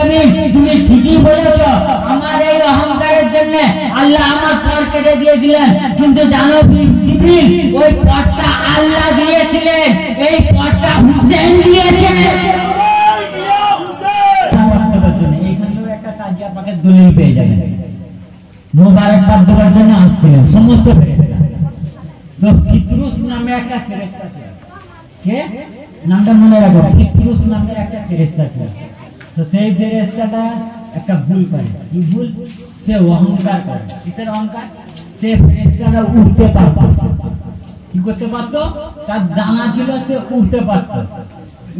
আমিন তুমি ঠিকই বলেছো, আমার এই অহংকারের জন্য আল্লাহ আমার পথ কেটে দিয়েছিলেন, কিন্তু জানো জিবরিল ওই পথটা আল্লাহ দিয়েছিলেন, এই পথটা হুসেন দিয়েছেন। এইখানেও একটা তাজিয়া পাকের দলিল পেয়ে যাবেন। মোবারকবাদ দেওয়ার জন্য আসছিলেন সমস্ত ফেরেশতা। তো ফিতরুস নামে একটা ফেরেশতা ছিল, কে নামটা মনে রাখো, ফিতরুস নামে একটা ফেরেশতা ছিল। তো সেই ফেরেশতাটা একটা ভুল করে, কি ভুল? সে অহংকার করে। কিসের অহংকার? সে ফেরেশতাটা উঠতে পারত, কি করতে পারত? তার ডানা ছিল, সে উঠতে পারত।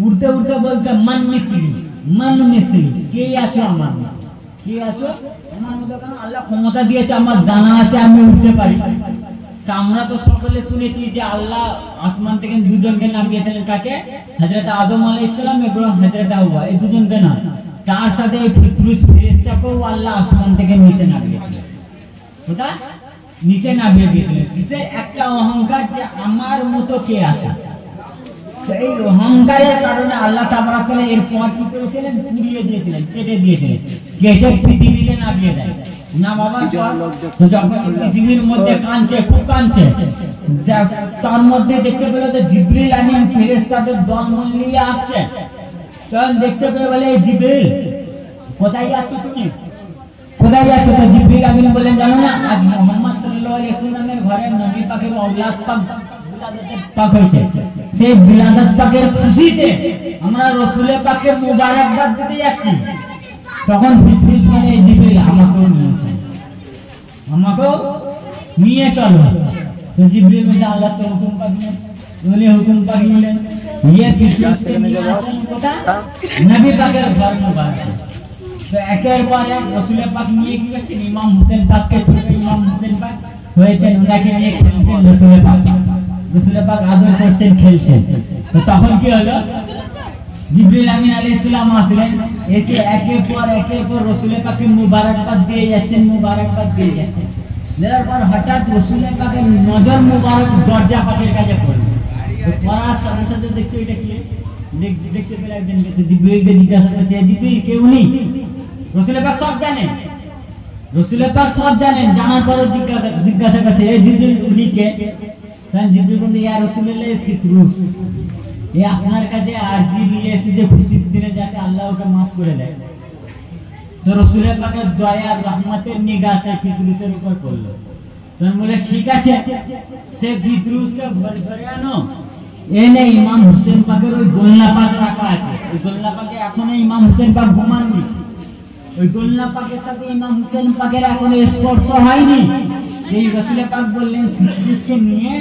উঠতে উঠতে বলতে মান মিসলি, মান মিসলি, কে আছো আমার মতো, কে আছো আমার মতো? কেন? আল্লাহ ক্ষমতা দিয়েছে, আমার ডানা আছে, আমি উঠতে পারি। তা আমরা তো সকলে শুনেছি যে আল্লাহ আসমান থেকে দুজনকে নামিয়েছিলেন, কাকে? হযরত আদম আলাইহিস সালাম এবং হযরত হাওয়া, এই দুজনকে না। তার সাথে এই ফিতরুস ফেরেশতাকেও আল্লাহ আসমান থেকে নিচে নামিয়েছিলেন। ওটা নিচে নামিয়ে দিয়েছিলেন। কিসের? একটা অহংকার, যে আমার মতো কে আছে। এই অহংকারের কারণে আল্লাহ তাআলা এর পর কি করেছিলেন? পুড়িয়ে দিয়েছিলেন, কেটে দিয়েছিলেন, কেটে পৃথিবীতে নামিয়ে দেয় না বাবা। যখন পৃথিবীর মধ্যে কাঁদছে, খুব কাঁদছে, তার মধ্যে দেখতে পেল যে জিবরিল আমিন ফেরেশতাদের দল নিয়ে আসছে। তখন দেখতে পেয়ে বলে, জিবরিল কোথায় যাচ্ছ তুমি, কোথায় যাচ্ছ? তো জিবরিল আমিন বলেন, জানো না আজ মুহাম্মদ সাল্লাল্লাহু আলাইহি ওয়াসাল্লামের ঘরে নবী পাকের ঔলাদ পাক হয়েছে, সেই বিলাদত পাকের খুশিতে আমরা রাসূল পাকের মুবারকবাদ দিতে যাচ্ছি। তখন ফিতরুস মানে জিবরিল আমাকেও নিয়ে চলো। তো জিবরিল বলে, আল্লাহ তো হুকুম পাঠিয়ে বলে, হুকুম পাঠিয়েলেন। ये ফিতরুসকে নিয়ে আসেন কোথায়? নবী পাকের ঘর মুবারক। তো একের পর এক রাসূল পাক নিয়ে কি করছেন? ইমাম হোসেন পাককে, ইমাম হোসেন পাক হয়েছেন, ওনাকে নিয়ে খেলছেন রাসূল পাক। রাসূল পাক আদর করছেন, খেলছেন। তো তখন কি হলো? জিবরিল আমিন আলাইহিস সালাম আসলেন, এসে একের পর রাসূল পাককে মুবারকবাদ দিয়ে যাচ্ছেন, মুবারকবাদ দিয়ে যাচ্ছেন। দেওয়ার পর হঠাৎ রাসূল পাকের নজর মুবারক দরজা পাকের কাছে পড়ল। তো পড়ার সাথে সাথে দেখছো এটা কি? দেখতে পেলে একজন জিবরিলকে জিজ্ঞাসা করছে, জিবরিল কে উনি? রাসূল পাক সব জানেন, রাসূল পাক সব জানেন, জানার পরও জিজ্ঞাসা করছে, এই জিবরিল উনি কে? তখন জিবরিল বলল, ইয়া রাসূলুল্লাহ, ফিতরুস এ আপনার কাছে আরজি নিয়ে এসেছে খুশির দিনে যাতে আল্লাহ ওকে মাফ করে দেয়। তো রাসূল পাকের দয়া আর রহমতের নিগাহ সে ফিতরুসের উপর পড়লো। তখন বলে, ঠিক আছে, সে ফিতরুসকে ধরে আনো, এনে ইমাম হোসেন পাকের ওই দোলনা পাক রাখা আছে, ওই দোলনা পাকে এখনো ইমাম হোসেন পাক ঘুমাননি, ওই দোলনা পাকের সাথে ইমাম হোসেন পাকের এখনো স্পর্শ হয়নি। এই রাসূল পাক বললেন, ফিতরুসকে নিয়ে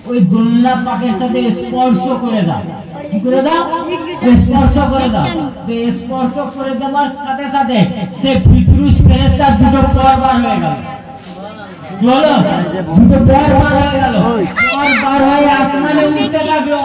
ওই দোলনা পাকের সাথে স্পর্শ করে দাও। কি করে দাও? স্পর্শ করে দাও। তো স্পর্শ করে দেওয়ার সাথে সাথে সে ফিতরুস ফেরেশতা দুটো পর বার হয়ে গেল। কি হলো? দুটো পর বার হয়ে গেল। পর বার হয়ে আসমানে উঠতে লাগলো।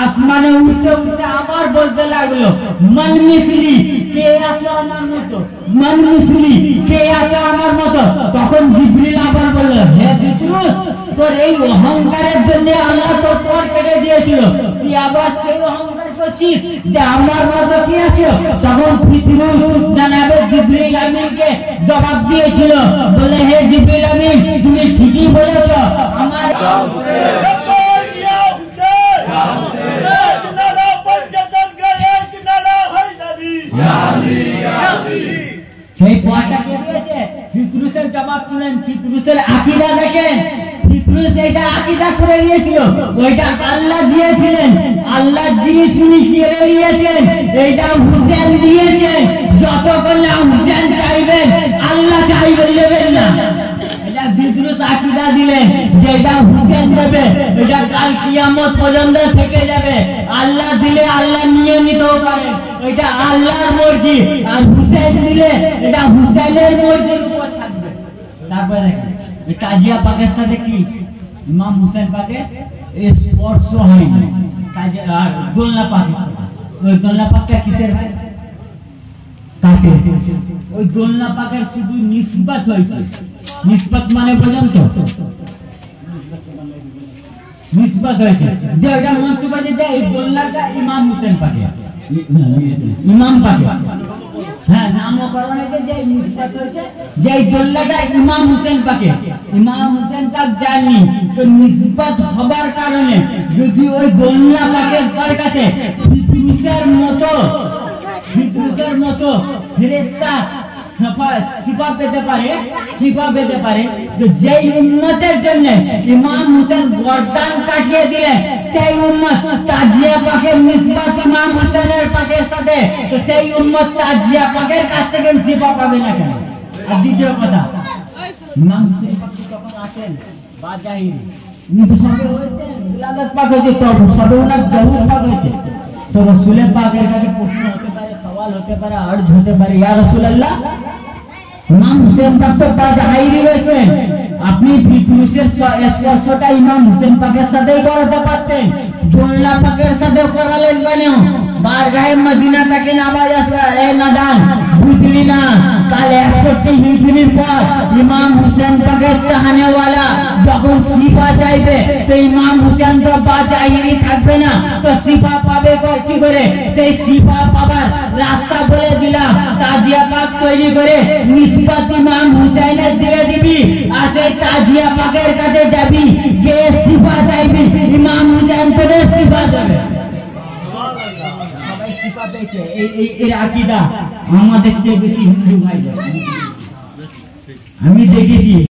আসমানে উঠতে উঠতে আবার বলতে লাগলো, মান মিসলি, কে আছো আমার মতো, মান মিসলি, কে আছো আমার মতো। তখন জিবরিল আবার বলল, হে ফিতরুস, তোর এই অহংকারের জন্য আল্লাহ তোর পর কেটে দিয়েছিল, তুই আবার সেই অহংকার করছিস যে আমার মতো কি আছো? তখন ফিতরুস জানাবে জিবরিল আমিনকে জবাব দিয়েছিল, বলে, হে জিবরিল আমিন, তুমি ঠিকই বলেছো, আমার সেই পয়সা কে দিয়েছে? ফিতরুসের জবাব শুনেন, ফিতরুসের আকীদা দেখেন। ফিতরুস এটা আকীদা করে নিয়েছিল, ওইটা আল্লাহ দিয়েছিলেন, আল্লাহ যিনি শুনি ছেড়ে দিয়েছেন, এইটা হুসেন দিয়েছেন। যত করলে হুসেন চাইবেন, আল্লাহ চাইবেন দেবেন না। এটা ফিতরুস আকীদা দিলেন, যেটা হুসেন দেবে এটা কাল কিয়ামত পর্যন্ত থেকে যাবে। আল্লাহ দিলে আল্লাহ নিয়ে নিতেও পারে, এটা আল্লাহর মর্জি। আর হুসেন দিলে এটা হুসেনের মর্জির উপর থাকবে। তারপরে দেখেন, এই তাজিয়া পাকের সাথে কি ইমাম হুসেন পাকে স্পর্শ হয়নি। আর দোলনা পাকে, ওই দোলনা পাকটা কিসের হয়? কাটে। ওই দোলনা পাকের শুধু নিসবত হয়েছে। নিসবত মানে পর্যন্ত নিসবত হয়েছে, যে ওইটা মনসুবা যেটা, এই দোলনাটা ইমাম হুসেন পাকে, ইমাম পাকে। হ্যাঁ নামকরণ হয়েছে যে নিসবত হয়েছে যে জল্লাটা ইমাম হোসেন পাকে, ইমাম হোসেন পাক জানি তো নিসবত হবার কারণে যদি ওই দোলনা পাকের বরকতে ফিরদৌসের মতো ফেরেশতা সিফা পেতে পারে তো যেই উম্মতের জন্য ইমাম হোসেন গর্দান কাটিয়ে দিলেন সেই উম্মত তাজিয়া পাকের নিসবত ইমাম হোসেনের পাকের সাথে, তো সেই উম্মত তাজিয়া পাকের কাছ থেকে সিফা পাবে না কেন? আর দ্বিতীয় কথা, ইমাম হোসেন পাক যখন আসেন বা জাহির কিন্তু সবে হয়েছেন বিলাদত পাক হয়েছে, তো সবে ওনার জহুর পাক হয়েছে, তো রাসূলের পাকের কাছে প্রশ্ন হতে পারে, সওয়াল হতে পারে, আরজ হতে পারে, ইয়া রাসূলুল্লাহ ইমাম হোসেন পাক তো তাজহাইরি রয়েছেন, আপনি ফিরদৌসের স্পর্শটা ইমাম হোসেন পাকের সাথেই করাতে পারতেন, দোলনা পাকের সাথেও করালেন কেন? বারগাহে মদিনা থেকে আওয়াজ আসবে, এ নাদান বুঝলি না কাল 61 হিজরির পর ইমাম হোসেন পাকের চাহনেওয়ালা যখন সিফা চাইবে তো ইমাম হোসেন তো বাজাইরি থাকবে না, তো সিফা পাবে কি করে? সেই সিফা পাবার রাস্তা বলে দিলাম, তাজিয়া পাক তৈরি করে নিসবত ইমাম হুসাইনের দিয়ে দিবি, আর সেই তাজিয়া পাকের কাছে যাবি, গিয়ে সিফা চাইবি, ইমাম হুসাইন তোকে সিফা দেবে। সবাই সিফা পেয়েছে, এই আকীদা আমাদের চেয়ে বেশি হিন্দু ভাই আমি দেখেছি।